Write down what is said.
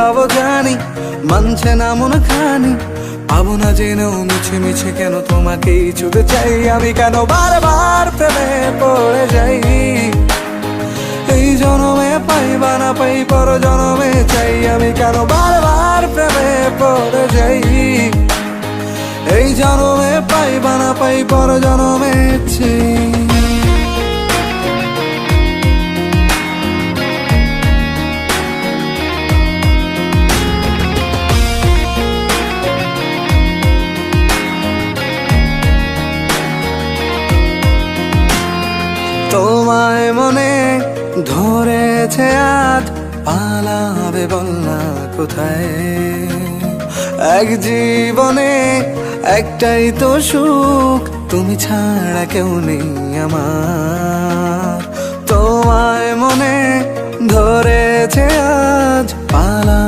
তাও জানি মানছে না মন খানি, পাবো না জেনেও মিছে মিছে কেন তোমাকেই ছুতে চাই আমি, কেন বারবার প্রেমে পড়ে যাই। এই জনমে পাই বা না পাই পর জনমে চাই আমি, কেন বারবার প্রেমে পড়ে যাই। এই জনমে পাই বা না পাই পর জনমে চাই। তোমায় মনে ধরেছে আজ, পালাবে বল না কোথায়। এক জীবনে একটাই তো সুখ, তুমি ছাড়া কেউ নেই আমার। তোমায় মনে ধরেছে আজ, পালা